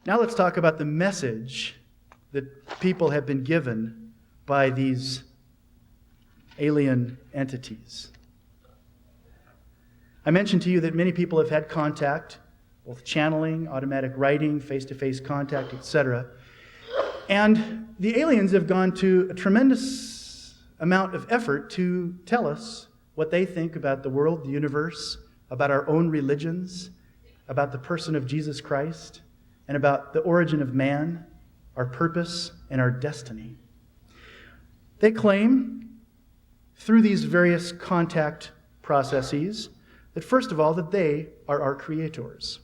Now let's talk about the message that people have been given by these alien entities. I mentioned to you that many people have had contact, both channeling, automatic writing, face-to-face contact, etc. And the aliens have gone to a tremendous amount of effort to tell us what they think about the world, the universe, about our own religions, about the person of Jesus Christ, and about the origin of man, our purpose, and our destiny. They claim, through these various contact processes, that first of all, that they are our creators.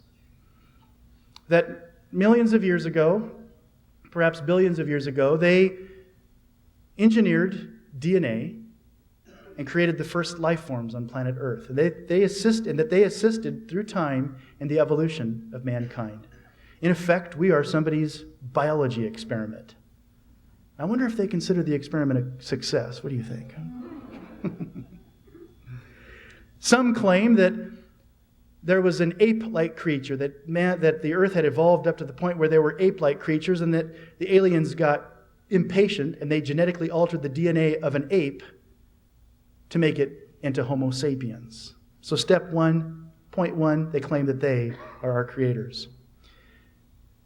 That millions of years ago, perhaps billions of years ago, they engineered DNA and created the first life forms on planet Earth. And they assisted through time in the evolution of mankind. In effect, we are somebody's biology experiment. I wonder if they consider the experiment a success. What do you think? Some claim that there was an ape-like creature, that the earth had evolved up to the point where there were ape-like creatures, and that the aliens got impatient and they genetically altered the DNA of an ape to make it into Homo sapiens. So step 1.1, they claim that they are our creators.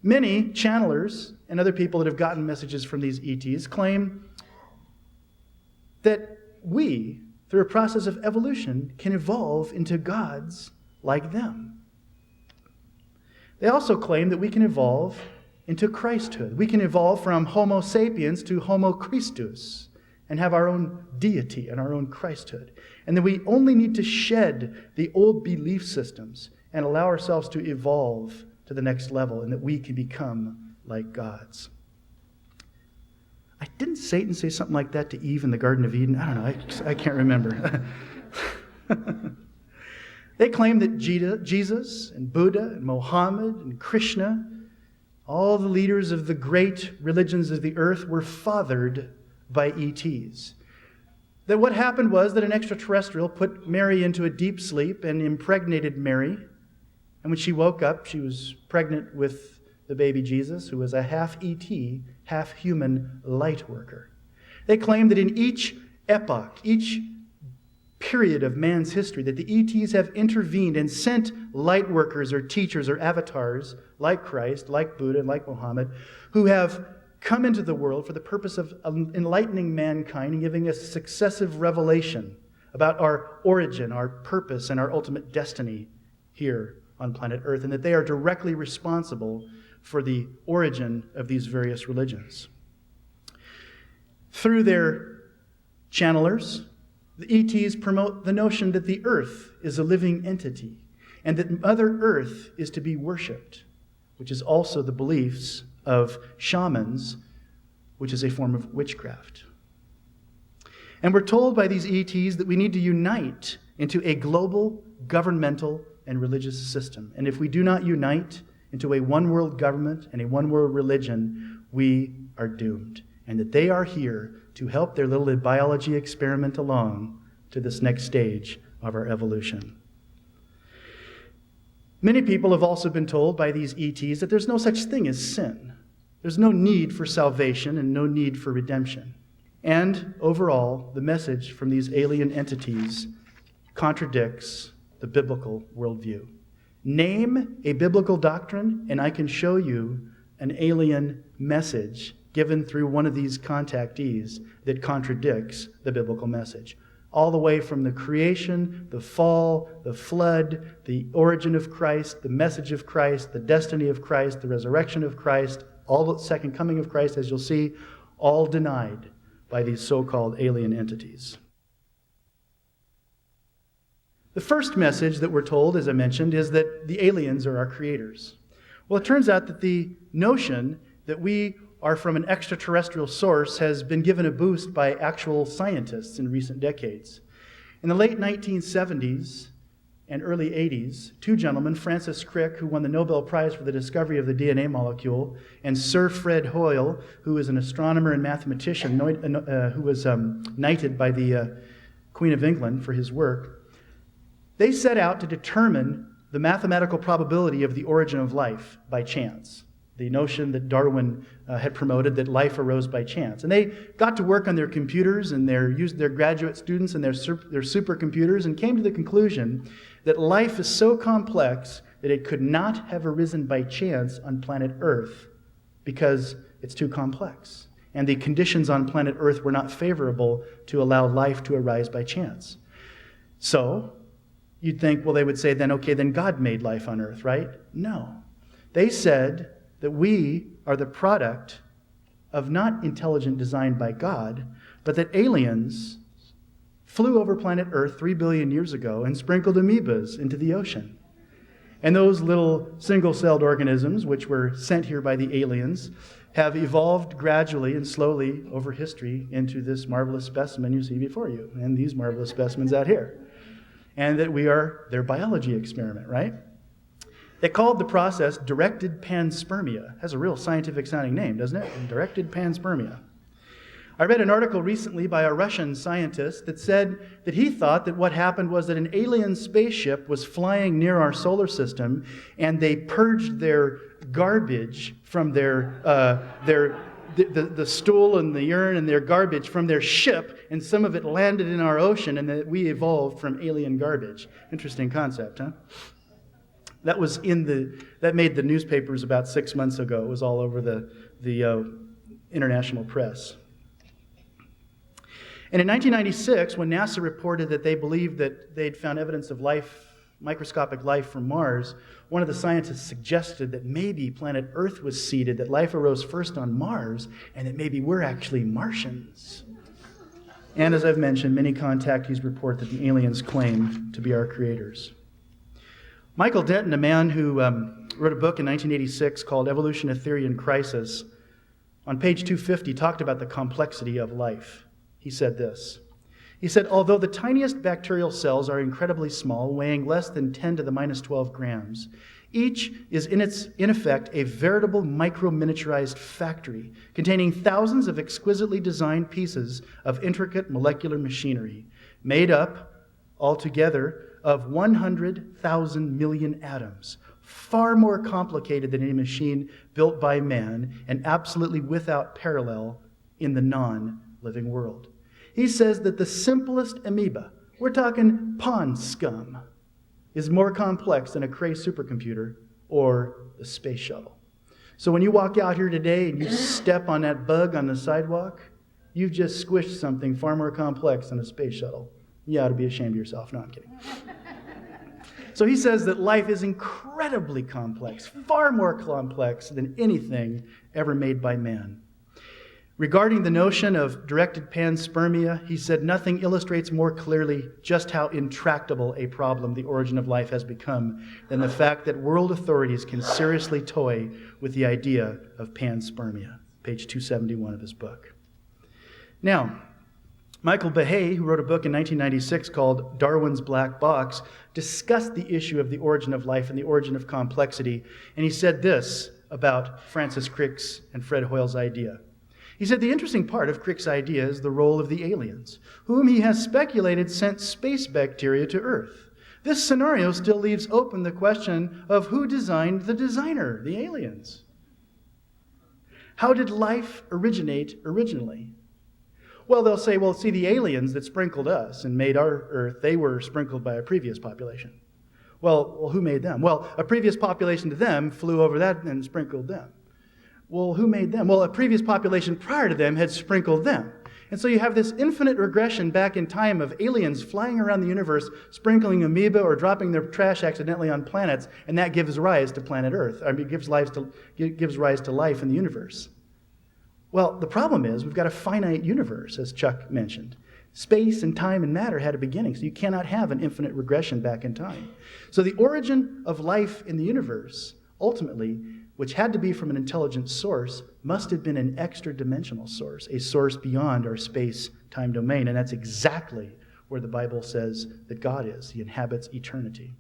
Many channelers and other people that have gotten messages from these ETs claim that we, through a process of evolution, can evolve into gods like them. They also claim that we can evolve into Christhood. We can evolve from Homo sapiens to Homo Christus and have our own deity and our own Christhood. And that we only need to shed the old belief systems and allow ourselves to evolve to the next level, and that we can become like gods. Didn't Satan say something like that to Eve in the Garden of Eden? I don't know. I can't remember. They claim that Jesus and Buddha and Mohammed and Krishna, all the leaders of the great religions of the earth, were fathered by ETs. That what happened was that an extraterrestrial put Mary into a deep sleep and impregnated Mary. And when she woke up, she was pregnant with the baby Jesus, who was a half ET, half human light worker. They claim that in each epoch, each period of man's history, that the ETs have intervened and sent light workers or teachers or avatars like Christ, like Buddha, and like Muhammad, who have come into the world for the purpose of enlightening mankind and giving us successive revelation about our origin, our purpose, and our ultimate destiny here on planet Earth, and that they are directly responsible for the origin of these various religions. Through their channelers, the ETs promote the notion that the earth is a living entity and that Mother Earth is to be worshipped, which is also the beliefs of shamans, which is a form of witchcraft. And we're told by these ETs that we need to unite into a global, governmental, and religious system. And if we do not unite into a one-world government and a one-world religion, we are doomed. And that they are here to help their little biology experiment along to this next stage of our evolution. Many people have also been told by these ETs that there's no such thing as sin. There's no need for salvation and no need for redemption. And overall, the message from these alien entities contradicts the biblical worldview. Name a biblical doctrine, and I can show you an alien message given through one of these contactees that contradicts the biblical message. All the way from the creation, the fall, the flood, the origin of Christ, the message of Christ, the destiny of Christ, the resurrection of Christ, all the second coming of Christ, as you'll see, all denied by these so-called alien entities. The first message that we're told, as I mentioned, is that the aliens are our creators. Well, it turns out that the notion that we are from an extraterrestrial source has been given a boost by actual scientists in recent decades. In the late 1970s and early 80s, two gentlemen, Francis Crick, who won the Nobel Prize for the discovery of the DNA molecule, and Sir Fred Hoyle, who is an astronomer and mathematician who was knighted by the Queen of England for his work, they set out to determine the mathematical probability of the origin of life by chance. the notion that Darwin had promoted, that life arose by chance. And they got to work on their computers and used their graduate students and their supercomputers and came to the conclusion that life is so complex that it could not have arisen by chance on planet Earth because it's too complex. And the conditions on planet Earth were not favorable to allow life to arise by chance. So, you'd think, well, they would say then, okay, then God made life on Earth, right? No. They said that we are the product of not intelligent design by God, but that aliens flew over planet Earth 3 billion years ago and sprinkled amoebas into the ocean. And those little single-celled organisms, which were sent here by the aliens, have evolved gradually and slowly over history into this marvelous specimen you see before you, and these marvelous specimens out here. And that we are their biology experiment, right? They called the process directed panspermia. Has a real scientific sounding name, doesn't it? Directed panspermia. I read an article recently by a Russian scientist that said that he thought that what happened was that an alien spaceship was flying near our solar system and they purged their garbage from the stool and the urine and their garbage from their ship, and some of it landed in our ocean, and that we evolved from alien garbage. Interesting concept, huh? That made the newspapers about 6 months ago. It was all over the international press. And in 1996, when NASA reported that they believed that they'd found evidence of life, microscopic life from Mars, one of the scientists suggested that maybe planet Earth was seeded, that life arose first on Mars, and that maybe we're actually Martians. And as I've mentioned, many contactees report that the aliens claim to be our creators. Michael Denton, a man who wrote a book in 1986 called Evolution, a Theory in Crisis, on page 250 talked about the complexity of life. He said this. He said, although the tiniest bacterial cells are incredibly small, weighing less than 10 to the minus 12 grams, each is in effect a veritable micro-miniaturized factory containing thousands of exquisitely designed pieces of intricate molecular machinery made up altogether of 100,000 million atoms, far more complicated than any machine built by man and absolutely without parallel in the non-living world. He says that the simplest amoeba, we're talking pond scum, is more complex than a Cray supercomputer or the space shuttle. So when you walk out here today and you step on that bug on the sidewalk, you've just squished something far more complex than a space shuttle. You ought to be ashamed of yourself. No, I'm kidding. So he says that life is incredibly complex, far more complex than anything ever made by man. Regarding the notion of directed panspermia, he said nothing illustrates more clearly just how intractable a problem the origin of life has become than the fact that world authorities can seriously toy with the idea of panspermia. Page 271 of his book. Now, Michael Behe, who wrote a book in 1996 called Darwin's Black Box, discussed the issue of the origin of life and the origin of complexity, and he said this about Francis Crick's and Fred Hoyle's idea. He said the interesting part of Crick's idea is the role of the aliens, whom he has speculated sent space bacteria to Earth. This scenario still leaves open the question of who designed the designer, the aliens. How did life originate originally? Well, they'll say, well, see, the aliens that sprinkled us and made our Earth, they were sprinkled by a previous population. Well, who made them? Well, a previous population to them flew over that and sprinkled them. Well, who made them? Well, a previous population prior to them had sprinkled them. And so you have this infinite regression back in time of aliens flying around the universe, sprinkling amoeba or dropping their trash accidentally on planets, and that gives rise to planet Earth. I mean, gives rise to life in the universe. Well, the problem is we've got a finite universe, as Chuck mentioned. Space and time and matter had a beginning, so you cannot have an infinite regression back in time. So the origin of life in the universe, ultimately, which had to be from an intelligent source, must have been an extra-dimensional source, a source beyond our space-time domain. And that's exactly where the Bible says that God is. He inhabits eternity.